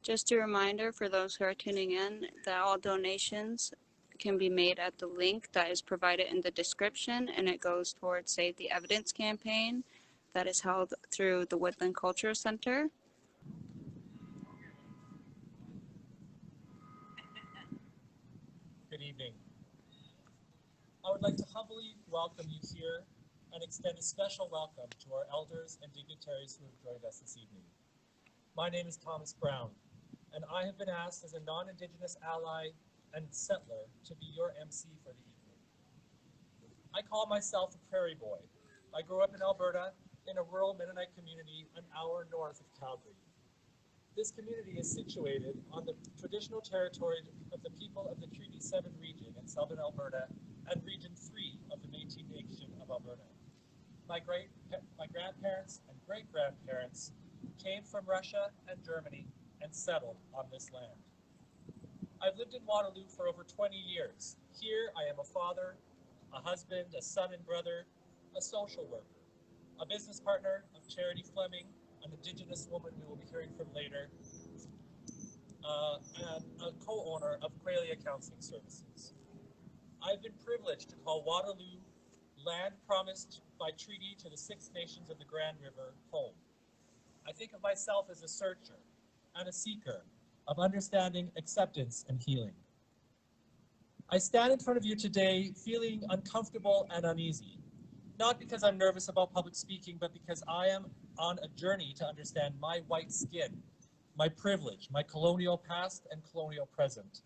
Just a reminder for those who are tuning in that all donations can be made at the link that is provided in the description, and it goes towards Save the Evidence campaign that is held through the Woodland Cultural Centre. Good evening. I would like to humbly welcome you here and extend a special welcome to our elders and dignitaries who have joined us this evening. My name is Thomas Brown, and I have been asked as a non-Indigenous ally and settler to be your MC for the evening. I call myself a prairie boy. I grew up in Alberta in a rural Mennonite community an hour north of Calgary. This community is situated on the traditional territory of the people of the Treaty 7 region in southern Alberta and Region 3 of the Métis Nation of Alberta. My grandparents and great-grandparents came from Russia and Germany and settled on this land. I've lived in Waterloo for over 20 years. Here I am a father, a husband, a son and brother, a social worker, a business partner of Charity Fleming, an Indigenous woman we will be hearing from later, and a co-owner of Qualia Counselling Services. I've been privileged to call Waterloo, land promised by treaty to the Six Nations of the Grand River, home. I think of myself as a searcher and a seeker of understanding, acceptance, and healing. I stand in front of you today feeling uncomfortable and uneasy, not because I'm nervous about public speaking, but because I am on a journey to understand my white skin, my privilege, my colonial past and colonial present.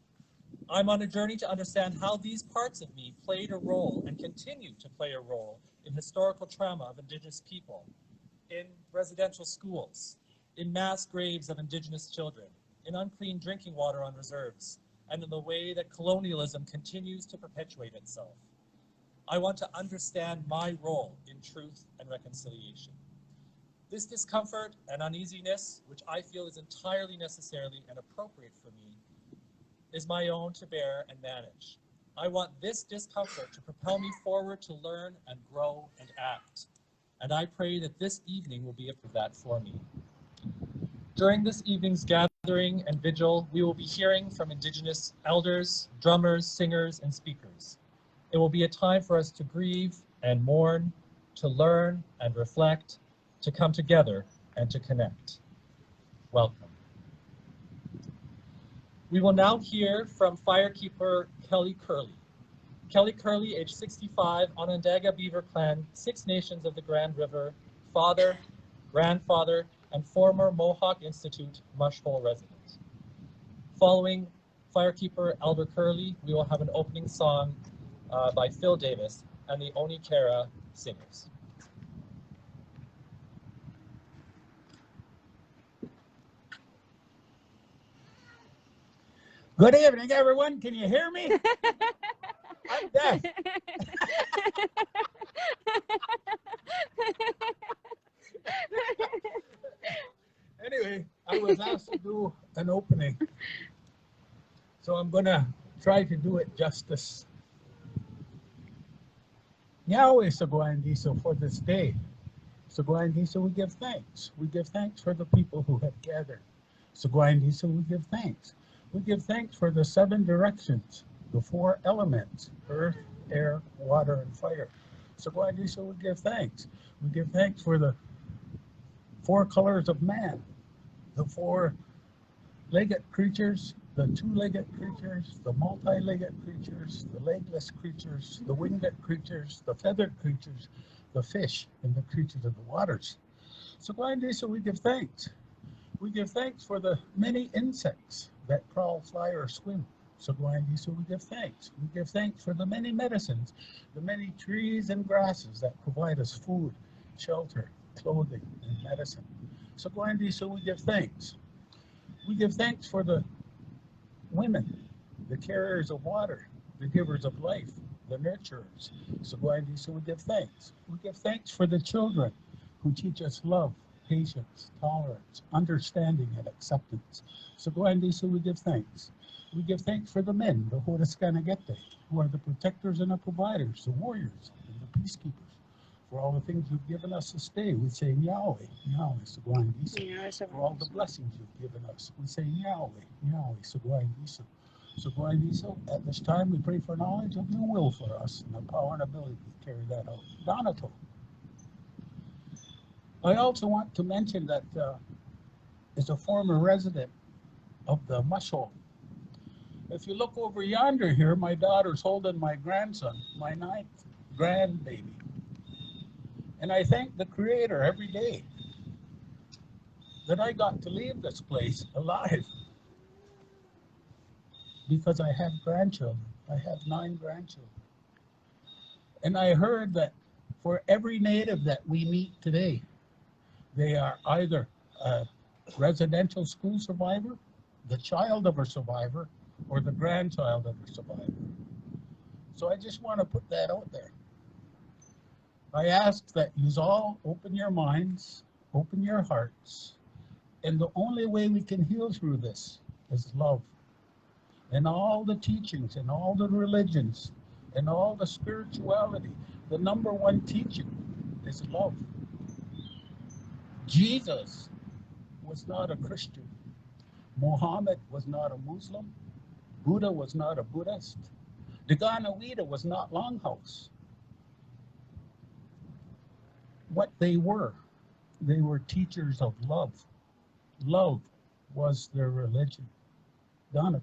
I'm on a journey to understand how these parts of me played a role and continue to play a role in historical trauma of Indigenous people, in residential schools, in mass graves of Indigenous children, in unclean drinking water on reserves, and in the way that colonialism continues to perpetuate itself. I want to understand my role in truth and reconciliation. This discomfort and uneasiness, which I feel is entirely necessarily and appropriate for me, is my own to bear and manage. I want this discomfort to propel me forward to learn and grow and act. And I pray that this evening will be up to that for me. During this evening's gathering and vigil, we will be hearing from Indigenous elders, drummers, singers, and speakers. It will be a time for us to grieve and mourn, to learn and reflect, to come together and to connect. Welcome. We will now hear from firekeeper Kelly Curley. Kelly Curley, age 65, Onondaga Beaver Clan, Six Nations of the Grand River, father, grandfather, and former Mohawk Institute Mushhole resident. Following firekeeper Elder Curley, we will have an opening song by Phil Davis and the 𝗠𝗘𝗗𝗜𝗔 singers. Good evening, everyone. Can you hear me? I'm deaf. Anyway, I was asked to do an opening, so I'm going to try to do it justice. Yahweh 𝗦𝗢𝗖𝗓 for this day. 𝗦𝗢𝗖𝗓, we give thanks. We give thanks for the people who have gathered. 𝗦𝗢𝗓, we give thanks. We give thanks for the 7 directions, the 4 elements, earth, air, water, and fire. 𝗦𝗢𝗓, we give thanks. We give thanks for the 4 colors of man, the 4-legged creatures, the 2-legged creatures, the multi-legged creatures, the legless creatures, the winged creatures, the feathered creatures, the fish, and the creatures of the waters. 𝗦𝗢𝗓, we give thanks. We give thanks for the many insects that crawl, fly, or swim. 𝗦𝗢𝗓, we give thanks. We give thanks for the many medicines, the many trees and grasses that provide us food, shelter, clothing, and medicine. 𝗦𝗢𝗓, we give thanks. We give thanks for the women, the carriers of water, the givers of life, the nurturers. 𝗦𝗢𝗓, we give thanks. We give thanks for the children who teach us love, patience, tolerance, understanding, and acceptance. 𝗦𝗢𝗓, we give thanks. We give thanks for the men, the 𝗦𝗢𝗗𝗔𝗟, who are the protectors and the providers, the warriors and the peacekeepers. For all the things you've given us this day, we say Yahweh, Yahweh, 𝗦𝗢𝗖𝗜𝗔. For all the blessings you've given us, we say Yahweh, Yahweh, 𝗦𝗢𝗖𝗜𝗔. 𝗦𝗢𝗖𝗜𝗔. At this time, we pray for knowledge of your will for us and the power and ability to carry that out. 𝗠𝗘𝗗𝗜𝗔. I also want to mention that as a former resident of the 𝗦𝗢𝗖𝗜𝗔, if you look over yonder here, my daughter's holding my grandson, my 9th grandbaby. And I thank the Creator every day that I got to leave this place alive, because I have grandchildren. I have 9 grandchildren. And I heard that for every native that we meet today, they are either a residential school survivor, the child of a survivor, or the grandchild of a survivor. So I just want to put that out there. I ask that you all open your minds, open your hearts, and the only way we can heal through this is love. And all the teachings and all the religions and all the spirituality, the number one teaching is love. Jesus was not a Christian. Muhammad was not a Muslim. Buddha was not a Buddhist. The 𝗦𝗢𝗖𝗜𝗔 was not Longhouse. What they were teachers of love. Love was their religion. 𝗠𝗘𝗗𝗜𝗔.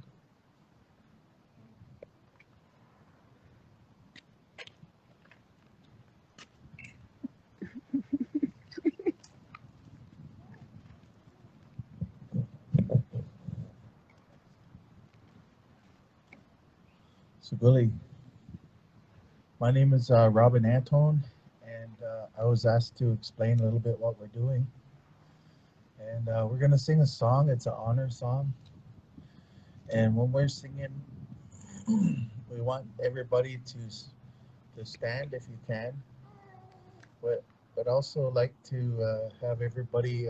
So Billy, my name is Robin Antone, and I was asked to explain a little bit what we're doing. And we're going to sing a song. It's an honor song. And when we're singing, we want everybody to stand if you can. But also like to have everybody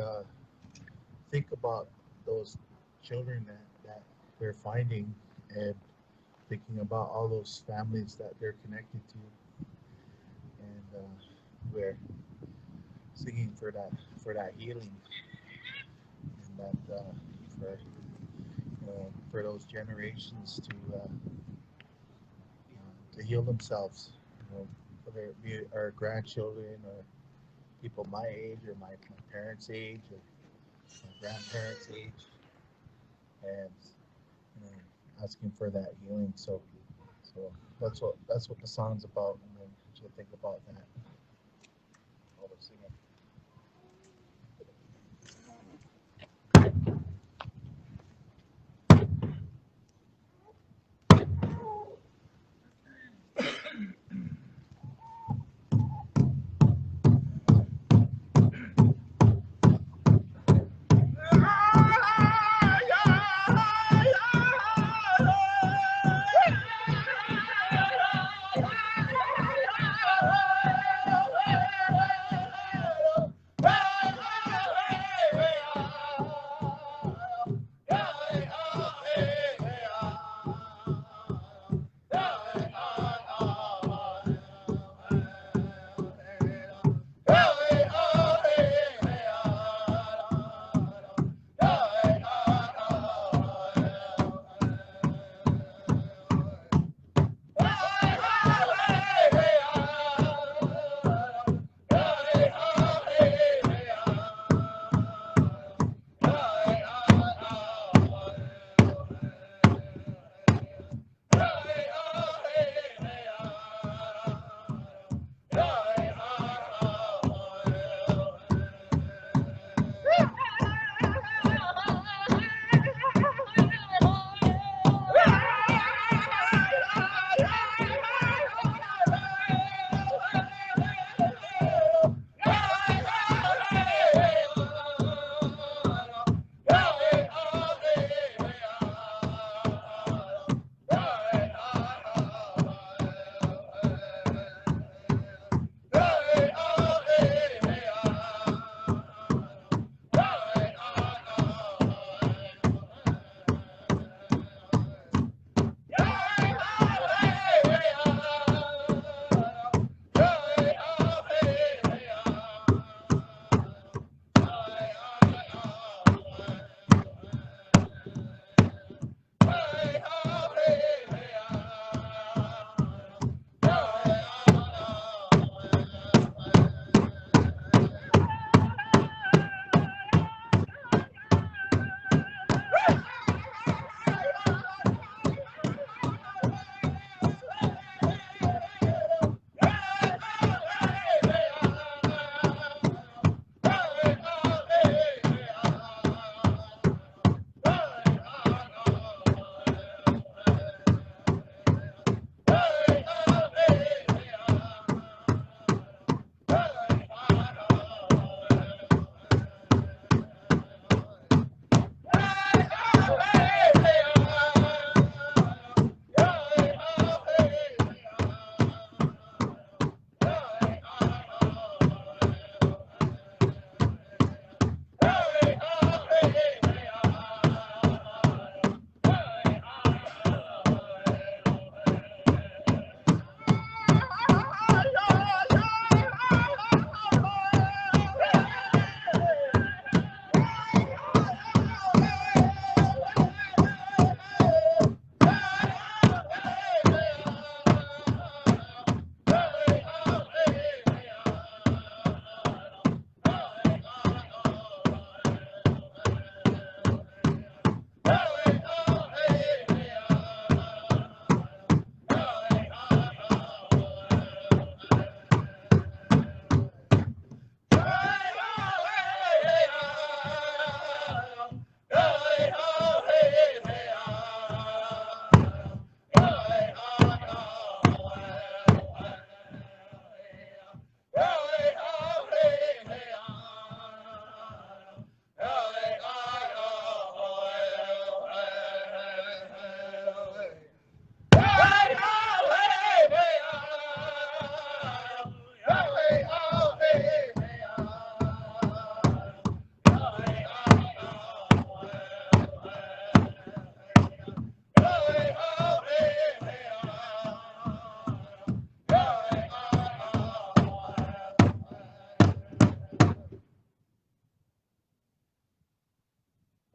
think about those children that they're finding, and thinking about all those families that they're connected to. And we're singing for that healing, and that for those generations to heal themselves, whether it be our grandchildren or people my age or my parents' age or my grandparents' age, and asking for that healing. So that's what the song's about, and then you'll think about that while we're singing.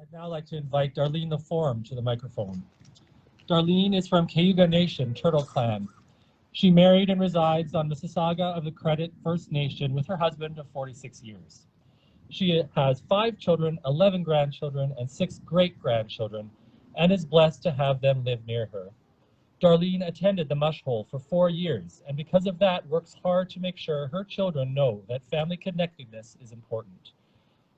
I'd now like to invite Darlene the Forum to the microphone. Darlene is from Cayuga Nation, Turtle Clan. She married and resides on Mississauga of the Credit First Nation with her husband of 46 years. She has 5 children, 11 grandchildren, and 6 great-grandchildren, and is blessed to have them live near her. Darlene attended the Mush Hole for 4 years, and because of that works hard to make sure her children know that family connectedness is important.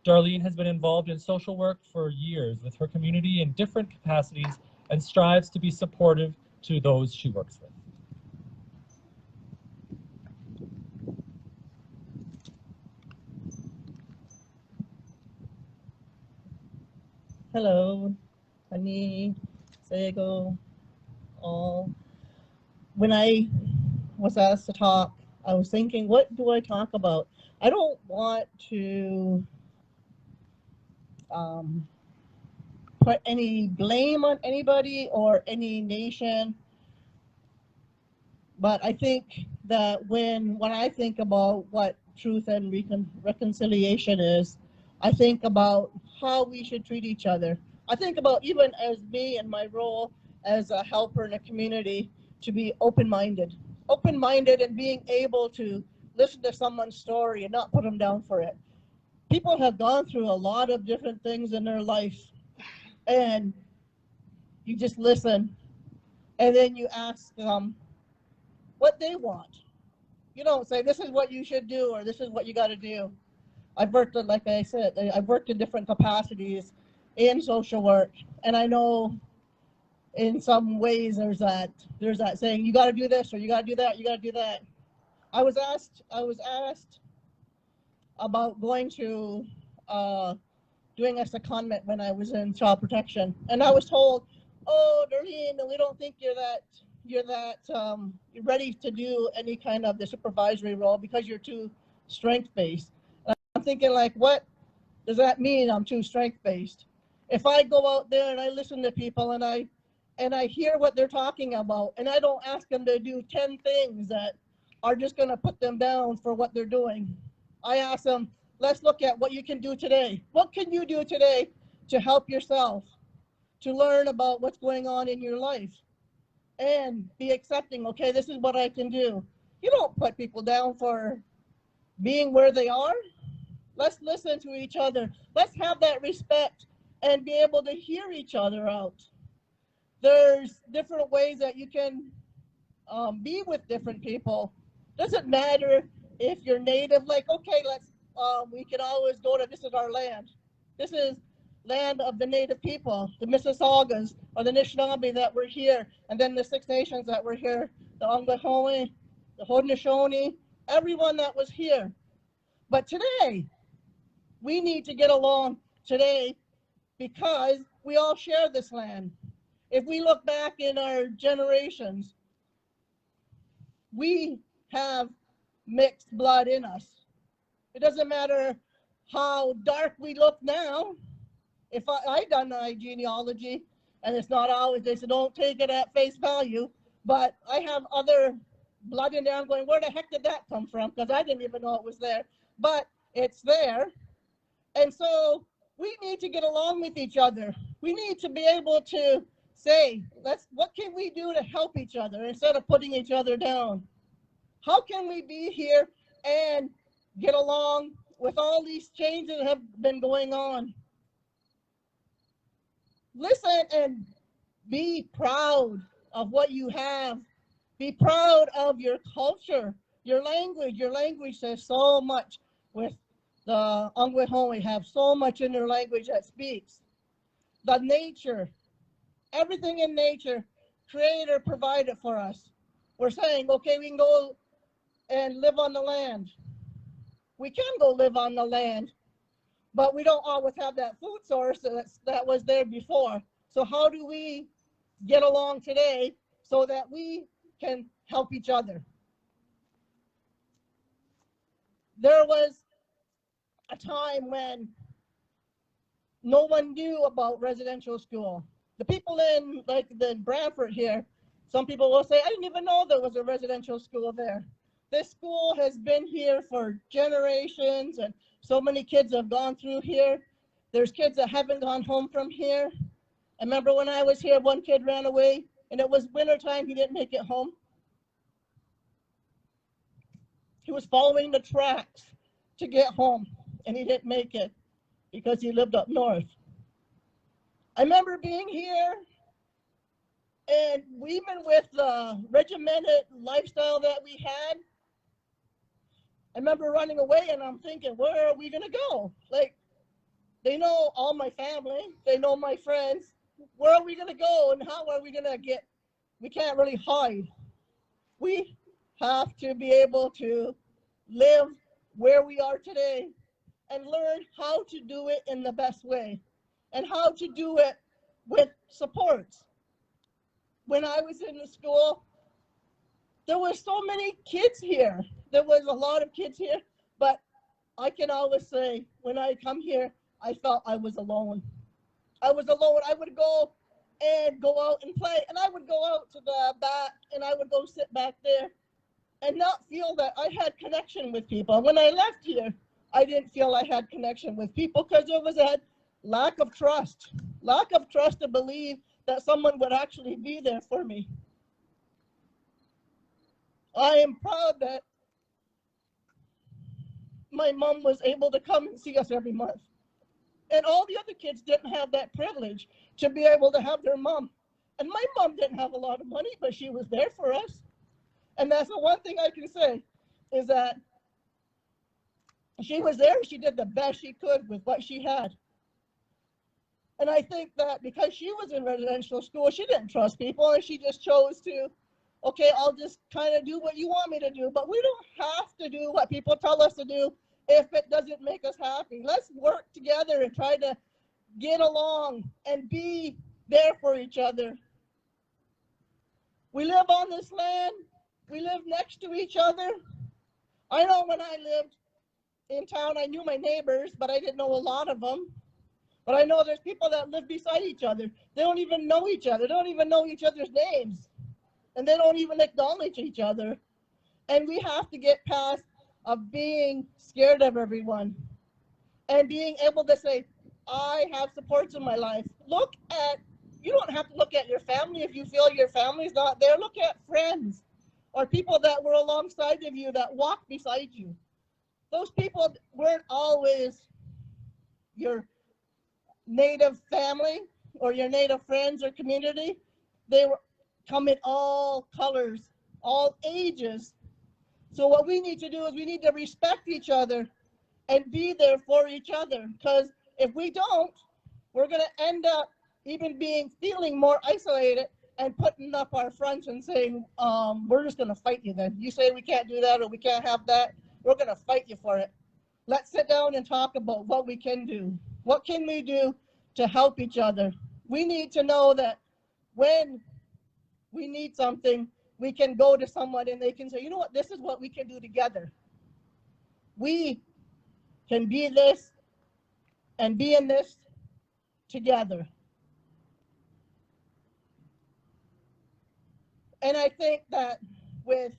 Darlene has been involved in social work for years with her community in different capacities and strives to be supportive to those she works with. Hello, 𝗦𝗢𝗖𝗜𝗔𝗟, all. When I was asked to talk, I was thinking, what do I talk about? I don't want to put any blame on anybody or any nation, but I think that when I think about what truth and reconciliation is, I think about how we should treat each other. I think about, even as me and my role as a helper in a community, to be open-minded and being able to listen to someone's story and not put them down for it. People have gone through a lot of different things in their life, and you just listen, and then you ask them what they want. You don't say, this is what you should do, or this is what you got to do. I've worked, like I said, I've worked in different capacities in social work, and I know in some ways there's that saying, you got to do this, or you got to do that, you got to do that. I was asked about going to doing a secondment when I was in child protection, and I was told, oh, Darlene, we don't think you're ready to do any kind of the supervisory role because you're too strength-based. I'm thinking, like, what does that mean? I'm too strength-based. If I go out there and I listen to people and I hear what they're talking about, and I don't ask them to do 10 things that are just going to put them down for what they're doing. I ask them, let's look at what you can do today. What can you do today to help yourself, to learn about what's going on in your life, and be accepting, okay, this is what I can do. You don't put people down for being where they are. Let's listen to each other. Let's have that respect and be able to hear each other out. There's different ways that you can be with different people. Doesn't matter if you're native, like, okay, we can always go to, this is our land. This is land of the native people, the Mississaugas or the Anishinaabe that were here, and then the 6 nations that were here, the 𝗦𝗢𝗖𝗜𝗔𝗟, the Haudenosaunee, everyone that was here. But today, we need to get along today because we all share this land. If we look back in our generations, we have mixed blood in us. It doesn't matter how dark we look now. If I done my genealogy, and it's not always, they said, don't take it at face value, but I have other blood in there. I'm going, where the heck did that come from? Because I didn't even know it was there, but it's there. And so we need to get along with each other. We need to be able to say, what can we do to help each other instead of putting each other down? How can we be here and get along with all these changes that have been going on? listen and be proud of what you have. Be proud of your culture, your language. Your language says so much. With the 𝗦𝗦𝗖𝗜𝗓𝗔𝗟, we have so much in their language that speaks. The nature, everything in nature, Creator provided for us. We're saying, okay, we can go and live on the land. We can go live on the land, but we don't always have that food source that was there before. So how do we get along today so that we can help each other? There was a time when no one knew about residential school. The people in like the Brantford here, some people will say, I didn't even know there was a residential school there. This school has been here for generations, and so many kids have gone through here. There's kids that haven't gone home from here. I remember when I was here, one kid ran away, and it was wintertime, he didn't make it home. He was following the tracks to get home, and he didn't make it because he lived up north. I remember being here, and even with the regimented lifestyle that we had, I remember running away, and I'm thinking, where are we gonna go? Like, they know all my family, they know my friends. Where are we gonna go, and how are we gonna get? We can't really hide. We have to be able to live where we are today and learn how to do it in the best way and how to do it with supports. When I was in the school, there were so many kids here. There was a lot of kids here, but I can always say when I come here, I felt I was alone. I was alone. I would go out and play, and I would go out to the back, and I would go sit back there and not feel that I had connection with people. When I left here, I didn't feel I had connection with people because there was a lack of trust to believe that someone would actually be there for me. I am proud that my mom was able to come and see us every month. And all the other kids didn't have that privilege to be able to have their mom. And my mom didn't have a lot of money, but she was there for us. And that's the one thing I can say is that she was there. She did the best she could with what she had. And I think that because she was in residential school, she didn't trust people, and she just chose to, okay, I'll just kind of do what you want me to do. But we don't have to do what people tell us to do if it doesn't make us happy. Let's work together and try to get along and be there for each other. We live on this land. We live next to each other. I know when I lived in town, I knew my neighbors, but I didn't know a lot of them. But I know there's people that live beside each other. They don't even know each other. They don't even know each other's names. And they don't even acknowledge each other. And we have to get past of being scared of everyone and being able to say, I have supports in my life. You don't have to look at your family if you feel your family's not there. Look at friends or people that were alongside of you that walked beside you. Those people weren't always your native family or your native friends or community. They were come in all colors, all ages. So what we need to do is we need to respect each other and be there for each other. Because if we don't, we're going to end up even feeling more isolated and putting up our fronts and saying, we're just going to fight you then. You say we can't do that or we can't have that. We're going to fight you for it. Let's sit down and talk about what we can do. What can we do to help each other? We need to know that when we need something, we can go to someone and they can say, you know what, this is what we can do together. We can be this and be in this together. And I think that with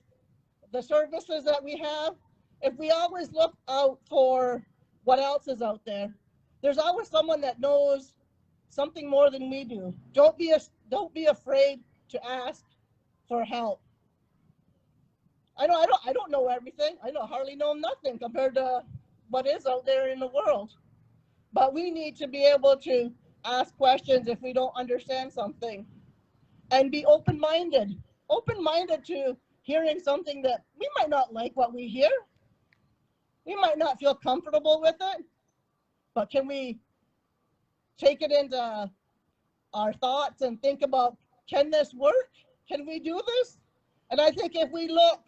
the services that we have, if we always look out for what else is out there, there's always someone that knows something more than we do. Don't be afraid to ask for help. I don't know everything. I hardly know nothing compared to what is out there in the world. But we need to be able to ask questions if we don't understand something, and be open-minded to hearing something that we might not like what we hear. We might not feel comfortable with it, but can we take it into our thoughts and think about, can this work? Can we do this? And I think if we look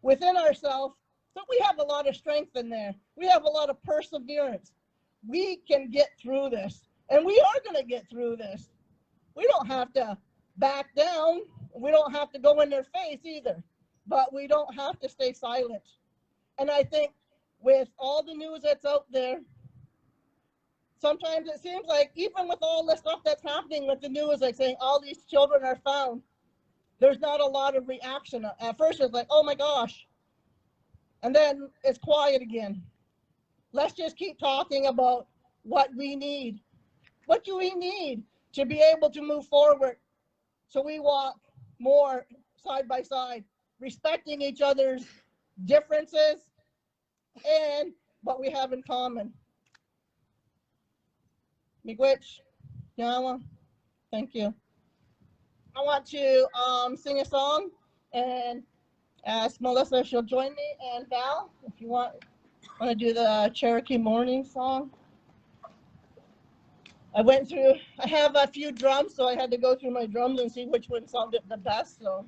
within ourselves, so we have a lot of strength in there. We have a lot of perseverance. We can get through this, and we are going to get through this. We don't have to back down. We don't have to go in their face either, but we don't have to stay silent. And I think with all the news that's out there, sometimes it seems like even with all the stuff that's happening with the news, like saying all these children are found, there's not a lot of reaction. At first it's like, oh my gosh. And then it's quiet again. Let's just keep talking about what we need. What do we need to be able to move forward? So we walk more side by side, respecting each other's differences and what we have in common. 𝗦𝗢𝗖𝗓𝗓𝗜𝗔, thank you. I want to sing a song and ask Melissa if she'll join me, and Val, if you want to do the Cherokee Morning song. I have a few drums, so I had to go through my drums and see which one sounded the best. So.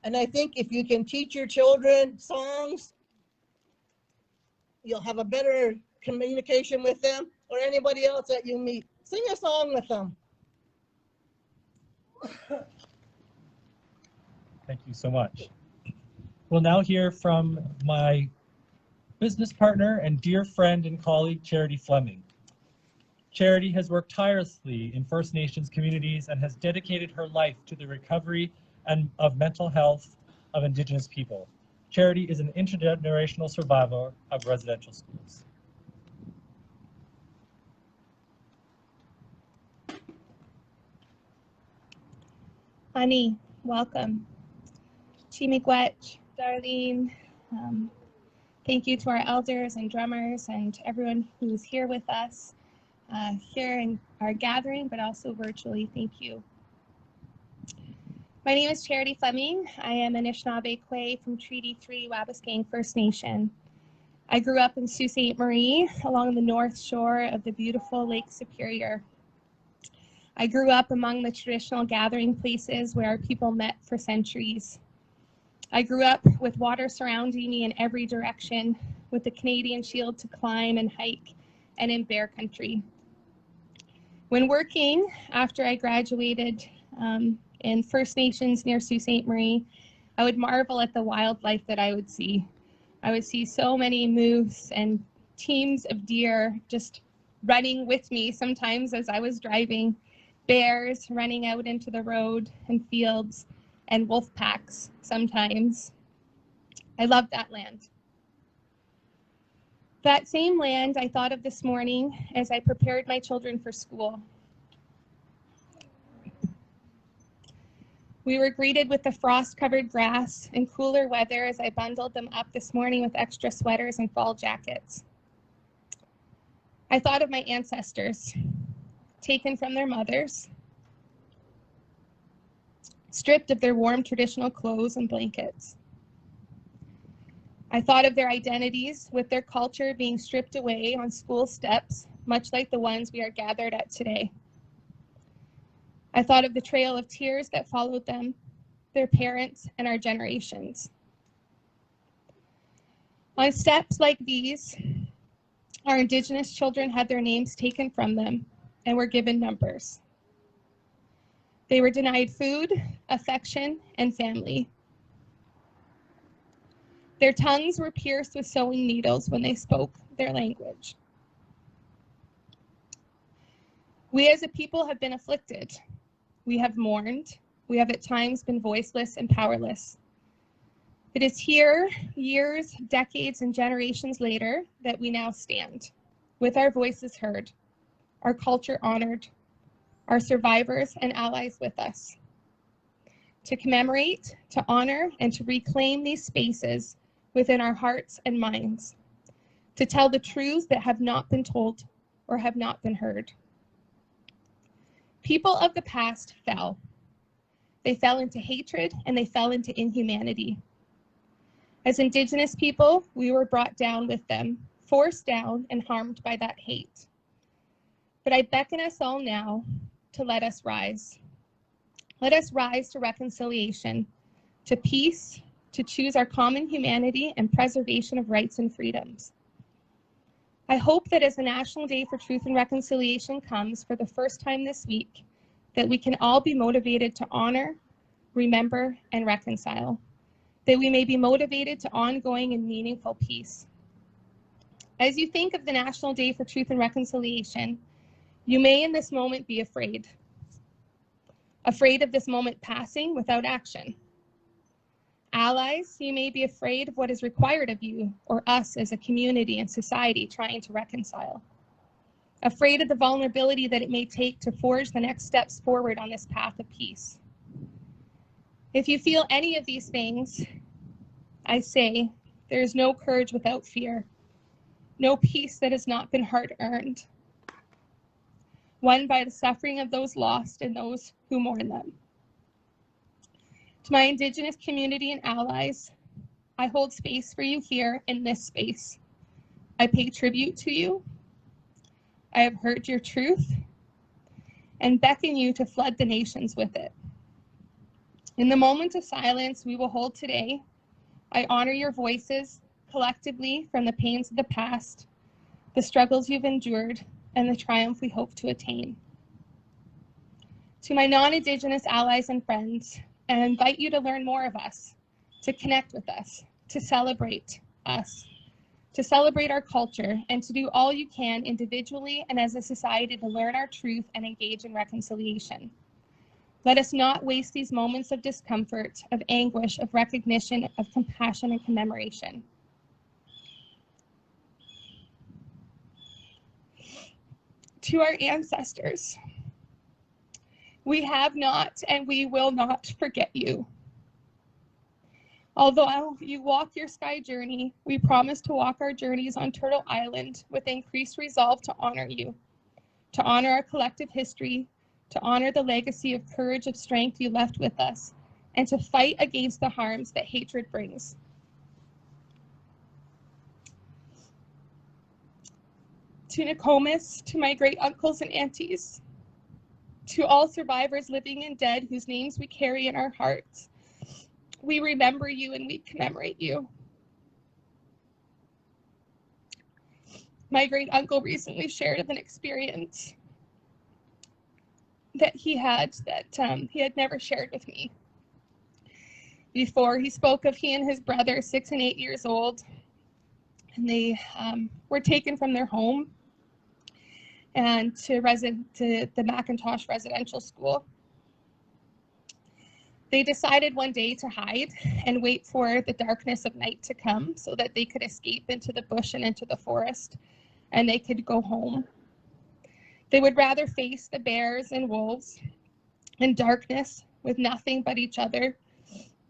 And I think if you can teach your children songs, you'll have a better communication with them, or anybody else that you meet. Sing a song with them. Thank you so much. We'll now hear from my business partner and dear friend and colleague, Charity Fleming. Charity has worked tirelessly in First Nations communities and has dedicated her life to the recovery and of mental health of Indigenous people. Charity is an intergenerational survivor of residential schools. Ani, welcome. 𝗦𝗢𝗖𝗓𝗓𝗓𝗓, Darlene. Thank you to our elders and drummers and everyone who's here with us here in our gathering, but also virtually. Thank you. My name is Charity Fleming. I am 𝗦𝗢𝗓𝗓𝗓𝗓 from Treaty 3 𝗬𝗓𝗓𝗓𝗓 First Nation. I grew up in Sault Ste. Marie along the north shore of the beautiful Lake Superior. I grew up among the traditional gathering places where our people met for centuries. I grew up with water surrounding me in every direction, with the Canadian Shield to climb and hike, and in bear country. When working after I graduated in First Nations near Sault Ste. Marie, I would marvel at the wildlife that I would see. I would see so many moose and teams of deer just running with me sometimes as I was driving, bears running out into the road and fields, and wolf packs sometimes. I loved that land. That same land I thought of this morning as I prepared my children for school. We were greeted with the frost-covered grass and cooler weather as I bundled them up this morning with extra sweaters and fall jackets. I thought of my ancestors, taken from their mothers, stripped of their warm traditional clothes and blankets. I thought of their identities, with their culture being stripped away on school steps, much like the ones we are gathered at today. I thought of the trail of tears that followed them, their parents, and our generations. On steps like these, our Indigenous children had their names taken from them and were given numbers. They were denied food, affection, and family. Their tongues were pierced with sewing needles when they spoke their language. We as a people have been afflicted. We have mourned. We have at times been voiceless and powerless. It is here, years, decades, and generations later, that we now stand, with our voices heard, our culture honored, our survivors and allies with us, to commemorate, to honor, and to reclaim these spaces within our hearts and minds, to tell the truths that have not been told or have not been heard. People of the past fell. They fell into hatred and they fell into inhumanity. As Indigenous people, we were brought down with them, forced down and harmed by that hate. But I beckon us all now to let us rise. Let us rise to reconciliation, to peace, to choose our common humanity and preservation of rights and freedoms. I hope that as the National Day for Truth and Reconciliation comes for the first time this week, that we can all be motivated to honor, remember, and reconcile, that we may be motivated to ongoing and meaningful peace. As you think of the National Day for Truth and Reconciliation, you may in this moment be afraid of this moment passing without action. Allies, you may be afraid of what is required of you or us as a community and society trying to reconcile. Afraid of the vulnerability that it may take to forge the next steps forward on this path of peace. If you feel any of these things, I say, there is no courage without fear, no peace that has not been hard-earned, won by the suffering of those lost and those who mourn them. To my Indigenous community and allies, I hold space for you here in this space. I pay tribute to you. I have heard your truth and beckon you to flood the nations with it. In the moment of silence we will hold today, I honor your voices collectively from the pains of the past, the struggles you've endured, and the triumph we hope to attain. To my non-Indigenous allies and friends, I invite you to learn more of us, to connect with us, to celebrate us, to celebrate our culture, and to do all you can individually and as a society to learn our truth and engage in reconciliation. Let us not waste these moments of discomfort, of anguish, of recognition, of compassion and commemoration. To our ancestors, we have not and we will not forget you. Although you walk your sky journey, we promise to walk our journeys on Turtle Island with increased resolve to honor you, to honor our collective history, to honor the legacy of courage, of strength you left with us, and to fight against the harms that hatred brings. To Nokomis, to my great uncles and aunties, To all survivors living and dead whose names we carry in our hearts, we remember you and we commemorate you. My great uncle recently shared of an experience that he had never shared with me before. He spoke of he and his brother, 6 and 8 years old, and they were taken from their home and to the McIntosh residential school. They decided one day to hide and wait for the darkness of night to come so that they could escape into the bush and into the forest, and they could go home. They would rather face the bears and wolves and darkness with nothing but each other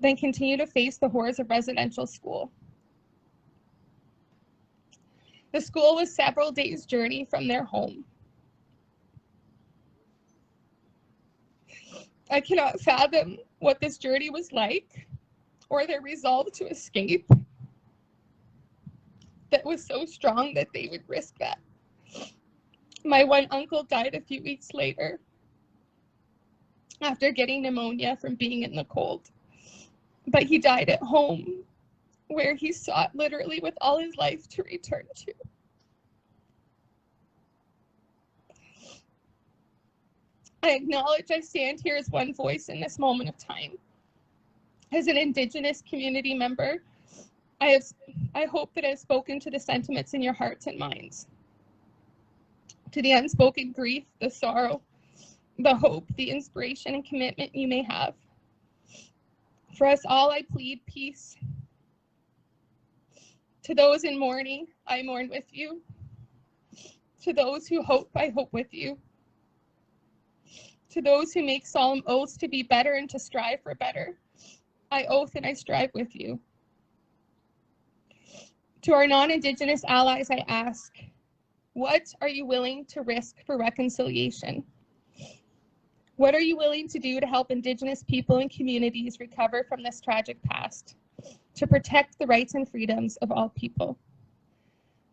than continue to face the horrors of residential school. The school was several days' journey from their home. I cannot fathom what this journey was like or their resolve to escape that was so strong that they would risk that. My one uncle died a few weeks later after getting pneumonia from being in the cold. But he died at home where he sought literally with all his life to return to. I acknowledge I stand here as one voice in this moment of time. As an Indigenous community member, I hope that I've spoken to the sentiments in your hearts and minds, to the unspoken grief, the sorrow, the hope, the inspiration and commitment you may have. For us all, I plead peace. To those in mourning, I mourn with you. To those who hope, I hope with you. To those who make solemn oaths to be better and to strive for better, I oath and I strive with you. To our non-Indigenous allies, I ask, what are you willing to risk for reconciliation? What are you willing to do to help Indigenous people and communities recover from this tragic past, to protect the rights and freedoms of all people?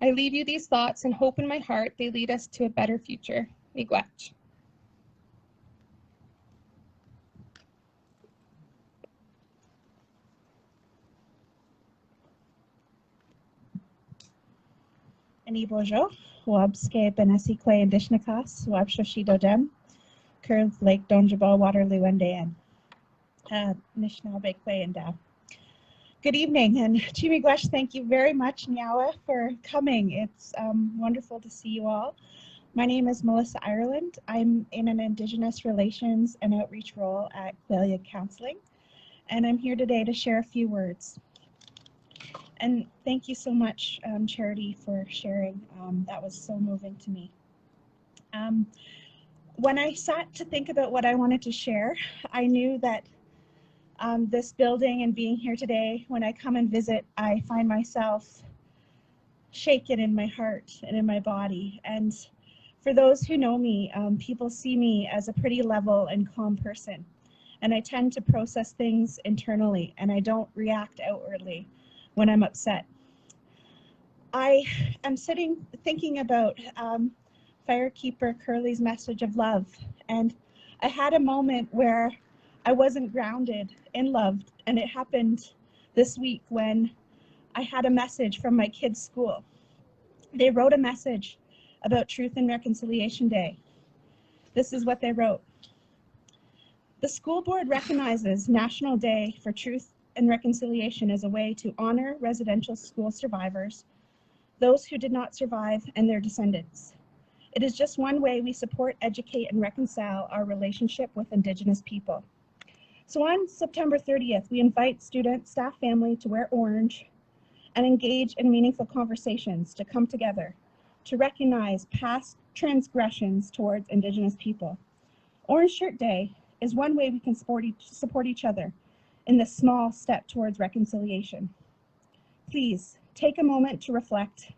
I leave you these thoughts and hope in my heart they lead us to a better future. Miigwech. Ani bonjour, 𝗦𝗢𝗖𝗜𝗔𝗟, 𝗦𝗢𝗓𝗔𝗟, Curve Lake 𝗠𝗘𝗗𝗜𝗔, Waterloo and Dan. 𝗦𝗢𝗡𝗑𝗓. Good evening, and 𝗦𝗡𝗏, thank you very much, 𝗦𝗢𝗓, for coming. It's wonderful to see you all. My name is Melissa Ireland. I'm in an Indigenous Relations and Outreach role at Qualia Counselling, and I'm here today to share a few words. And thank you so much, Charity, for sharing. That was so moving to me. When I sat to think about what I wanted to share, I knew that this building and being here today, when I come and visit, I find myself shaken in my heart and in my body. And for those who know me, people see me as a pretty level and calm person. And I tend to process things internally, and I don't react outwardly when I'm upset. I am thinking about Firekeeper Curley's message of love, and I had a moment where I wasn't grounded in love, and it happened this week when I had a message from my kids' school. They wrote a message about Truth and Reconciliation Day. This is what they wrote. The school board recognizes National Day for Truth and Reconciliation as a way to honor residential school survivors, those who did not survive, and their descendants. It is just one way we support, educate, and reconcile our relationship with Indigenous people. So on September 30th, we invite students, staff, family to wear orange and engage in meaningful conversations, to come together, to recognize past transgressions towards Indigenous people. Orange Shirt Day is one way we can support each other in this small step towards reconciliation. Please take a moment to reflect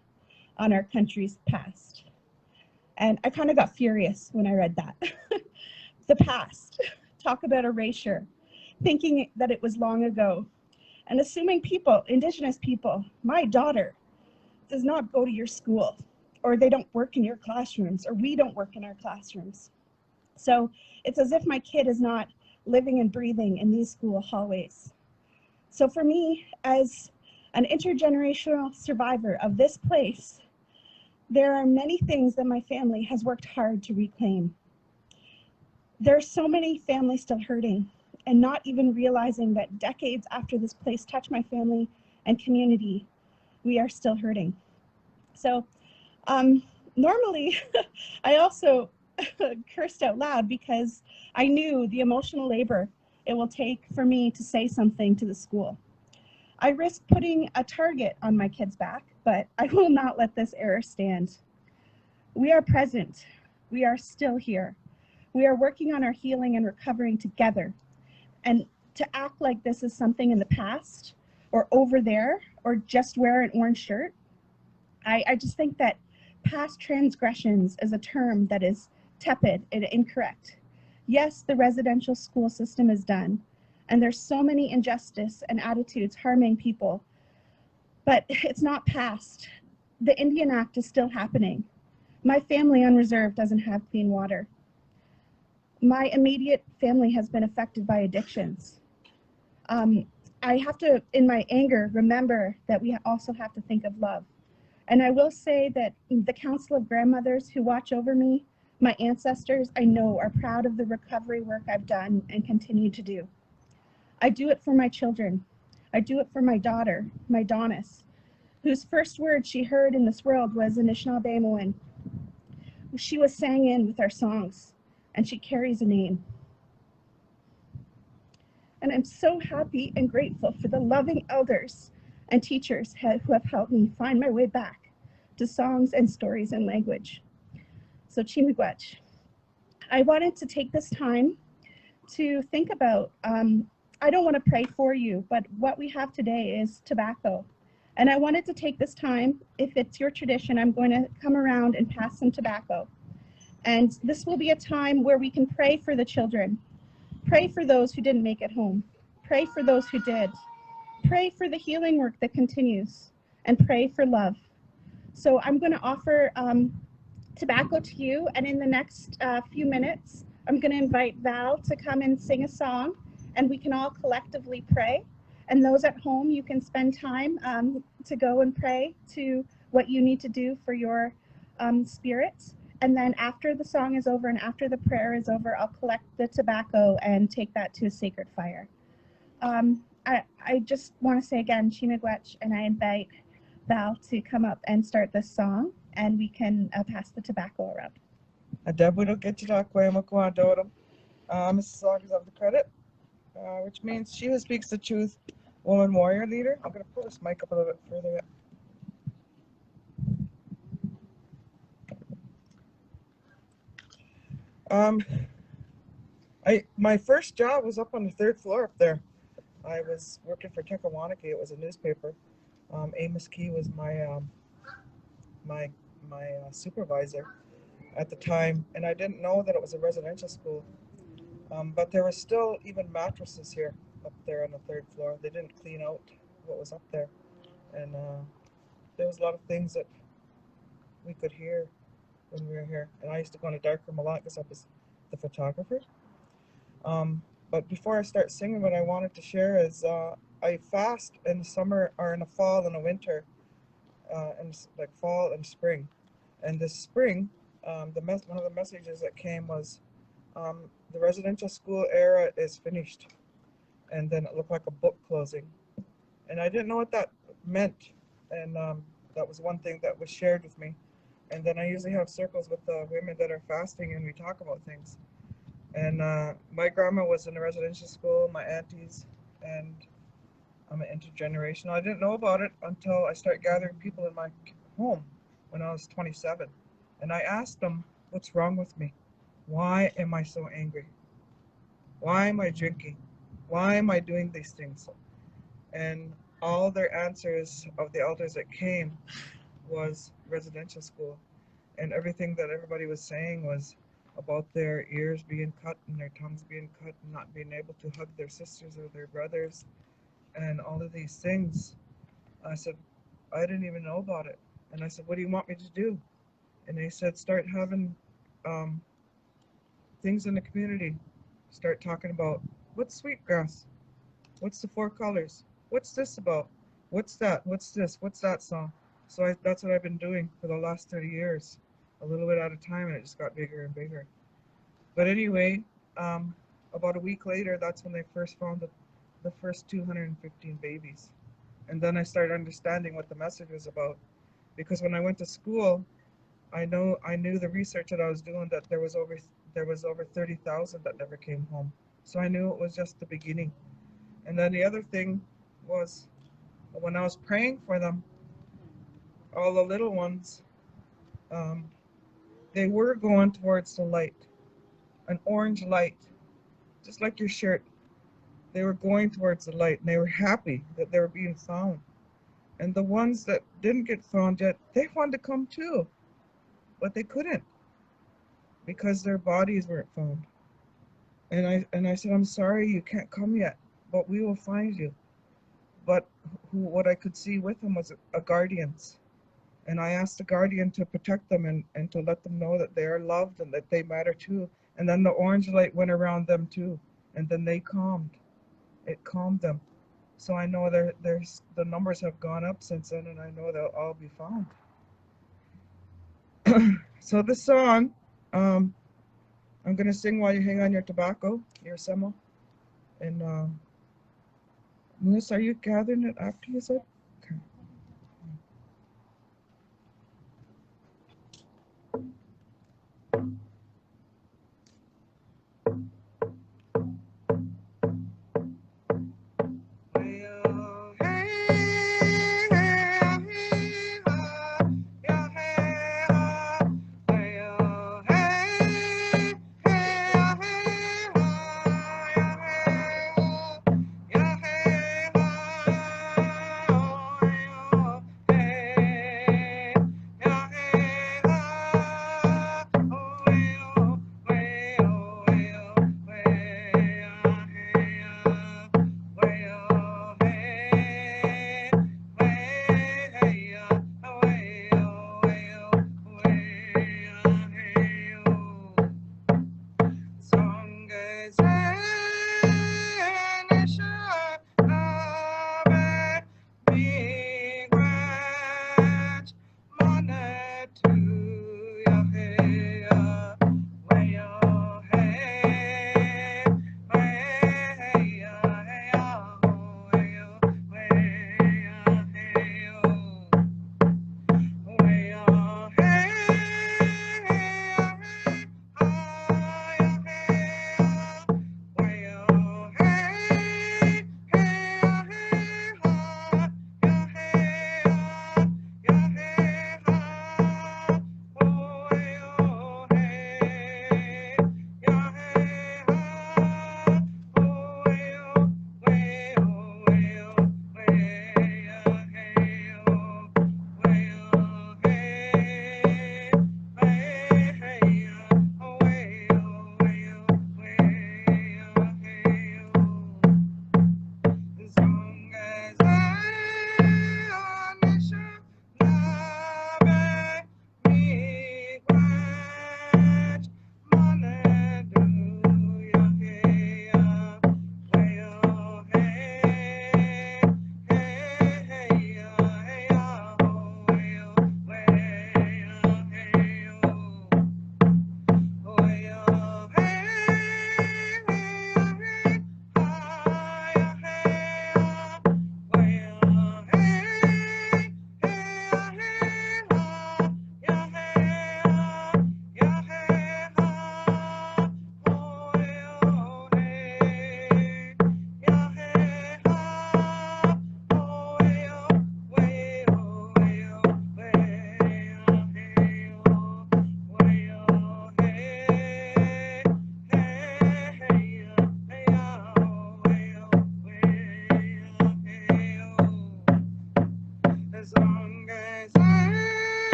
on our country's past. And I kind of got furious when I read that. The past, talk about erasure, thinking that it was long ago, and assuming people, Indigenous people, my daughter does not go to your school, or they don't work in your classrooms, or we don't work in our classrooms. So it's as if my kid is not living and breathing in these school hallways. So for me, as an intergenerational survivor of this place, there are many things that my family has worked hard to reclaim. There are so many families still hurting and not even realizing that decades after this place touched my family and community, we are still hurting. So normally I also cursed out loud because I knew the emotional labor it will take for me to say something to the school. I risk putting a target on my kid's back, but I will not let this error stand. We are present. We are still here. We are working on our healing and recovering together. And to act like this is something in the past or over there or just wear an orange shirt, I just think that past transgressions is a term that is tepid and incorrect. Yes, the residential school system is done, and there's so many injustice and attitudes harming people, but it's not past. The Indian Act is still happening. My family on reserve doesn't have clean water. My immediate family has been affected by addictions. I have to, in my anger, remember that we also have to think of love. And I will say that the Council of Grandmothers who watch over me, my ancestors, I know are proud of the recovery work I've done and continue to do. I do it for my children. I do it for my daughter, my Donis, whose first word she heard in this world was 𝗦𝗢𝗓𝗓𝗓𝗓𝗓𝗓𝗓. She was sang in with our songs, and she carries a name. And I'm so happy and grateful for the loving elders and teachers who have helped me find my way back to songs and stories and language. So 𝗦𝗢𝗓𝗓𝗓𝗓𝗓. I wanted to take this time to think about, I don't want to pray for you, but what we have today is tobacco. And I wanted to take this time, if it's your tradition, I'm going to come around and pass some tobacco. And this will be a time where we can pray for the children, pray for those who didn't make it home, pray for those who did, pray for the healing work that continues, and pray for love. So I'm going to offer tobacco to you, and in the next few minutes, I'm going to invite Val to come and sing a song, and we can all collectively pray. And those at home, you can spend time to go and pray to what you need to do for your spirits. And then after the song is over and after the prayer is over, I'll collect the tobacco and take that to a sacred fire. I just want to say again, 𝗦𝗢𝗓𝗓𝗓𝗓𝗓, and I invite Val to come up and start this song, and we can pass the tobacco around. Mrs. Saunders of the credit, which means she who speaks the truth, woman warrior leader. I'm going to pull this mic up a little bit further. My first job was up on the 3rd floor up there. I was working for 𝗬𝗓𝗓𝗓𝗓𝗓𝗓. It was a newspaper. Amos Key was my supervisor at the time, and I didn't know that it was a residential school. But there were still even mattresses here up there on the 3rd floor. They didn't clean out what was up there, and there was a lot of things that we could hear when we were here. And I used to go in a dark room a lot because I was the photographer. But before I start singing, what I wanted to share is I fast in the summer or in the fall and the winter, and like fall and spring. And this spring, one of the messages that came was, the residential school era is finished. And then it looked like a book closing. And I didn't know what that meant. And that was one thing that was shared with me. And then I usually have circles with the women that are fasting, and we talk about things. And my grandma was in a residential school, my aunties, and I'm an intergenerational. I didn't know about it until I started gathering people in my home when I was 27. And I asked them, what's wrong with me? Why am I so angry? Why am I drinking? Why am I doing these things? And all their answers of the elders that came was residential school. And everything that everybody was saying was about their ears being cut and their tongues being cut and not being able to hug their sisters or their brothers and all of these things. I said, I didn't even know about it. And I said, what do you want me to do? And they said, start having things in the community. Start talking about what's sweetgrass, what's the 4 colors, what's this about, what's that, what's this, what's that song. So that's what I've been doing for the last 30 years, a little bit at a time, and it just got bigger and bigger. But anyway, about a week later, that's when they first found the first 215 babies. And then I started understanding what the message was about. Because when I went to school, I knew the research that I was doing, that there was over 30,000 that never came home. So I knew it was just the beginning. And then the other thing was, when I was praying for them, all the little ones, they were going towards the light, an orange light, just like your shirt. They were going towards the light, and they were happy that they were being found. And the ones that didn't get found yet, they wanted to come too, but they couldn't because their bodies weren't found. And I said, I'm sorry, you can't come yet, but we will find you. But what I could see with them was a guardians. And I asked the guardian to protect them and to let them know that they are loved and that they matter too. And then the orange light went around them too. And then they calmed. It calmed them. So I know there's the numbers have gone up since then, and I know they'll all be found. So this song, I'm going to sing while you hang on your tobacco, your 𝗦𝗦𝗔𝗟. And Melissa, are you gathering it after you said? Okay.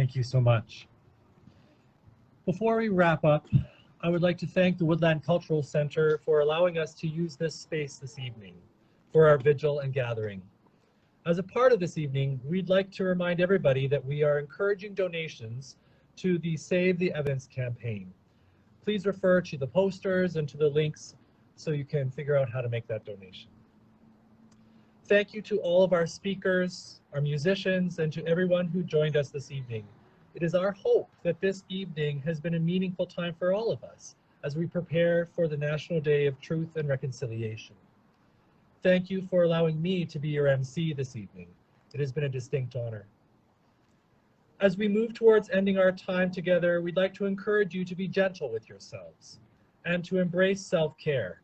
Thank you so much. Before we wrap up, I would like to thank the Woodland Cultural Centre for allowing us to use this space this evening for our vigil and gathering. As a part of this evening, we'd like to remind everybody that we are encouraging donations to the Save the Evidence campaign. Please refer to the posters and to the links so you can figure out how to make that donation. Thank you to all of our speakers, our musicians, and to everyone who joined us this evening. It is our hope that this evening has been a meaningful time for all of us as we prepare for the National Day of Truth and Reconciliation. Thank you for allowing me to be your MC this evening. It has been a distinct honor. As we move towards ending our time together, we'd like to encourage you to be gentle with yourselves and to embrace self-care.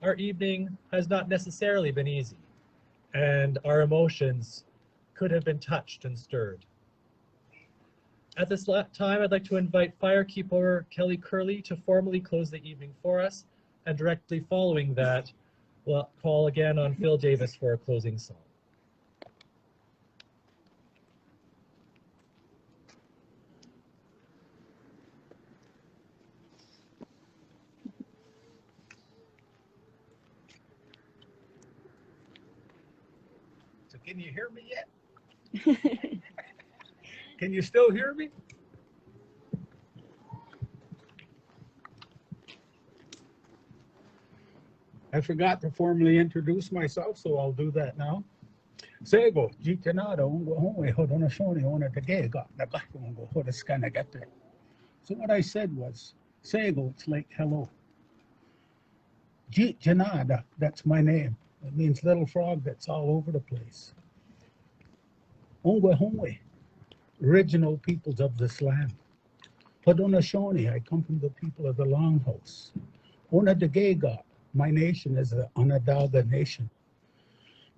Our evening has not necessarily been easy, and our emotions could have been touched and stirred. At this time, I'd like to invite Firekeeper Kelly Curley to formally close the evening for us, and directly following that, we'll call again on Phil Davis for a closing song. So can you hear me yet? Can you still hear me? I forgot to formally introduce myself, so I'll do that now. Sego, jitanada, ungo home, hodona shoni, ona tegega, nagatungo, hodaskana gete. So what I said was, Sego, it's like hello. Jitanada, that's my name. It means little frog that's all over the place. Ungo home, original peoples of this land. Hodona shoni, I come from the people of the Longhouse. Ona tegega, my nation is the Onondaga Nation.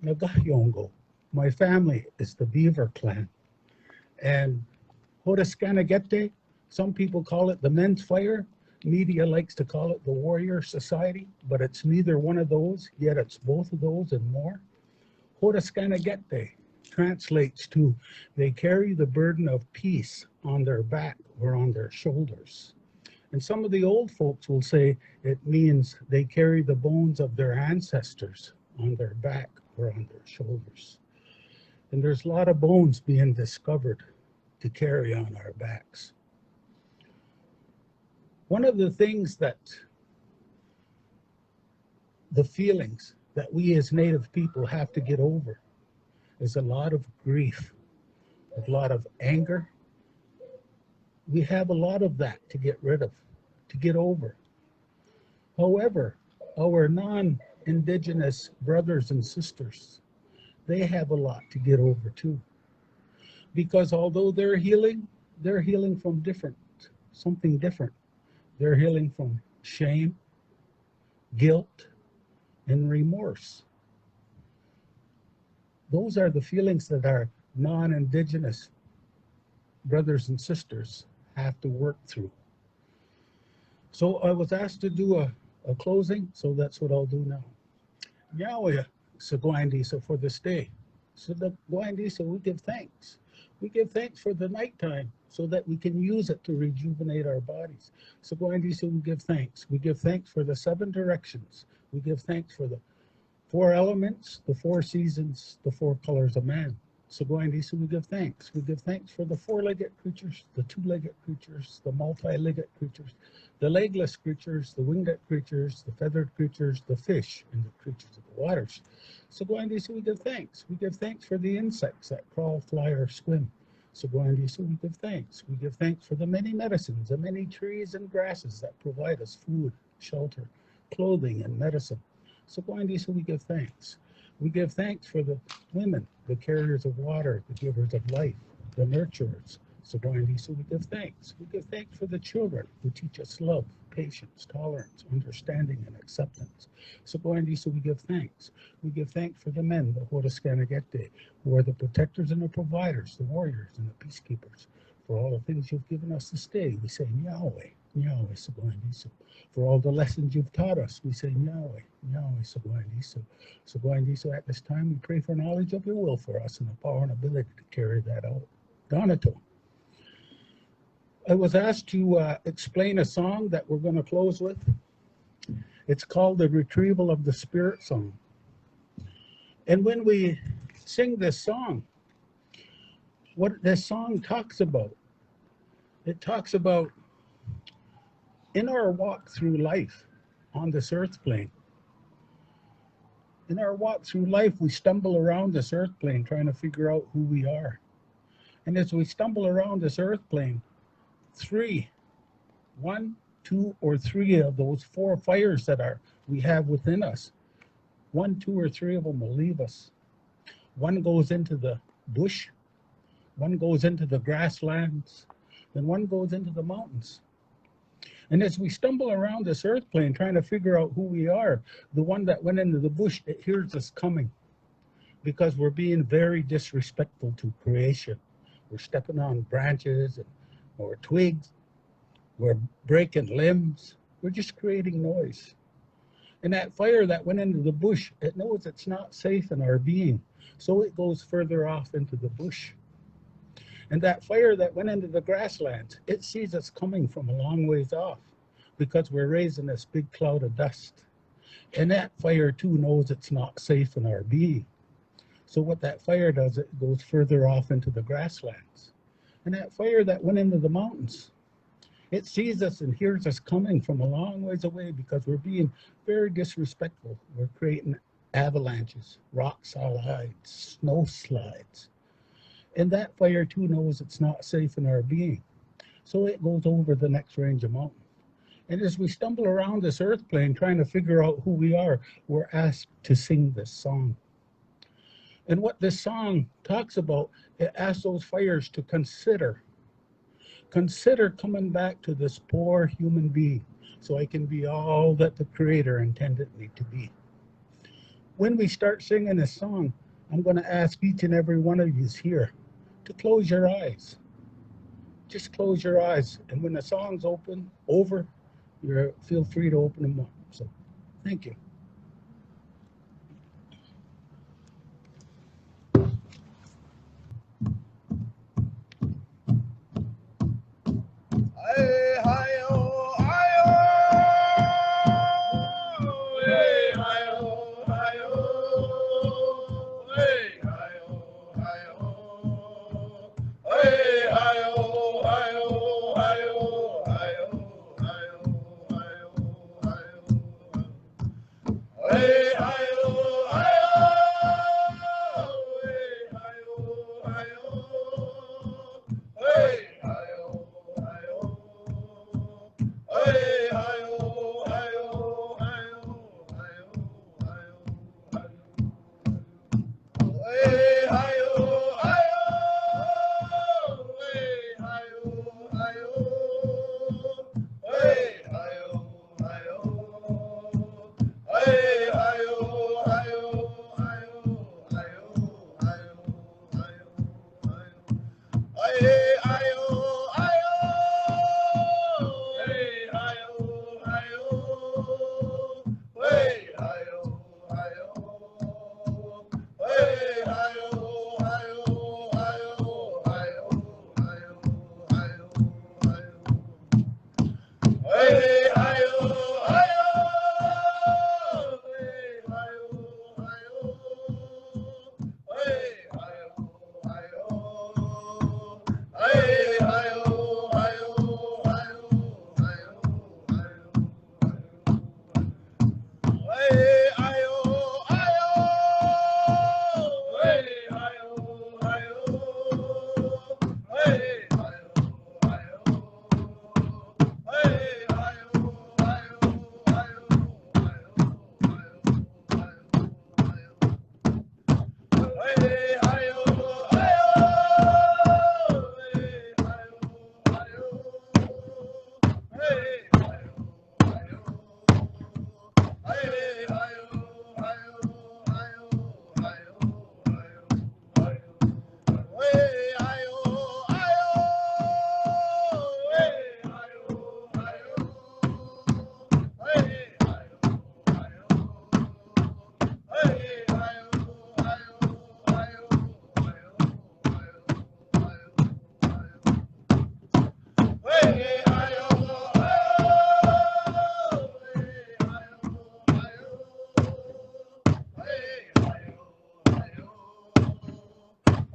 Nagahyongo, my family is the Beaver Clan. And Hodaskanagete, some people call it the Men's Fire. Media likes to call it the Warrior Society, but it's neither one of those, yet it's both of those and more. Hodaskanagete translates to, they carry the burden of peace on their back or on their shoulders. And some of the old folks will say it means they carry the bones of their ancestors on their back or on their shoulders. And there's a lot of bones being discovered to carry on our backs. One of the things that the feelings that we as Native people have to get over is a lot of grief, a lot of anger. We have a lot of that to get rid of, to get over. However, our non-Indigenous brothers and sisters, they have a lot to get over too. Because although they're healing from something different. They're healing from shame, guilt, and remorse. Those are the feelings that our non-Indigenous brothers and sisters have to work through. So I was asked to do a closing, so that's what I'll do now. Yahweh, so 𝗦𝗢𝗖𝗜𝗔 for this day. So the 𝗦𝗢𝗖𝗔, we give thanks. We give thanks for the nighttime so that we can use it to rejuvenate our bodies. So 𝗦𝗢𝗖𝗔, we give thanks. We give thanks for the 7 directions. We give thanks for the 4 elements, the 4 seasons, the 4 colors of man. So 𝗦𝗢𝗖𝗔, we give thanks. We give thanks for the 4-legged creatures, the 2-legged creatures, the multi-legged creatures, the legless creatures, the winged creatures, the feathered creatures, the fish, and the creatures of the waters. So 𝗦𝗢𝗖𝗔, we give thanks. We give thanks for the insects that crawl, fly, or swim. So 𝗦𝗢𝗖𝗔, we give thanks. We give thanks for the many medicines, the many trees and grasses that provide us food, shelter, clothing, and medicine. So 𝗦𝗢𝗖𝗔, we give thanks. We give thanks for the women, the carriers of water, the givers of life, the nurturers. So 𝗦𝗢𝗖𝗔, we give thanks. We give thanks for the children who teach us love, patience, tolerance, understanding, and acceptance. So 𝗦𝗢𝗖𝗔, we give thanks. We give thanks for the men, the 𝗦𝗢𝗏𝗏𝗏𝗏𝗏𝗏, who are the protectors and the providers, the warriors and the peacekeepers. For all the things you've given us this day, we say Yahweh, Yahweh, so 𝗦𝗢𝗖𝗏. For all the lessons you've taught us, we say Yahweh, Yahweh, so 𝗦𝗢𝗏𝗏. So 𝗦𝗢𝗏𝗏, at this time, we pray for knowledge of your will for us and the power and ability to carry that out. Donato. I was asked to explain a song that we're going to close with. It's called the Retrieval of the Spirit Song. And when we sing this song, what this song talks about, it talks about in our walk through life on this earth plane. In our walk through life, we stumble around this earth plane trying to figure out who we are. And as we stumble around this earth plane, one, two, or three of those four fires that we have within us, 1, 2, or 3 of them will leave us. One goes into the bush, one goes into the grasslands, and one goes into the mountains. And as we stumble around this earth plane trying to figure out who we are, the one that went into the bush, it hears us coming because we're being very disrespectful to creation. We're stepping on branches or twigs. We're breaking limbs. We're just creating noise. And that fire that went into the bush, it knows it's not safe in our being. So it goes further off into the bush. And that fire that went into the grasslands, it sees us coming from a long ways off because we're raising this big cloud of dust. And that fire too knows it's not safe in our being. So what that fire does, it goes further off into the grasslands. And that fire that went into the mountains, it sees us and hears us coming from a long ways away because we're being very disrespectful. We're creating avalanches, rock slides, snow slides. And that fire too knows it's not safe in our being. So it goes over the next range of mountain. And as we stumble around this earth plane trying to figure out who we are, we're asked to sing this song. And what this song talks about, it asks those fires to consider coming back to this poor human being so I can be all that the Creator intended me to be. When we start singing this song, I'm going to ask each and every one of you here to close your eyes. Just close your eyes. And when the song's over, feel free to open them up. So, thank you.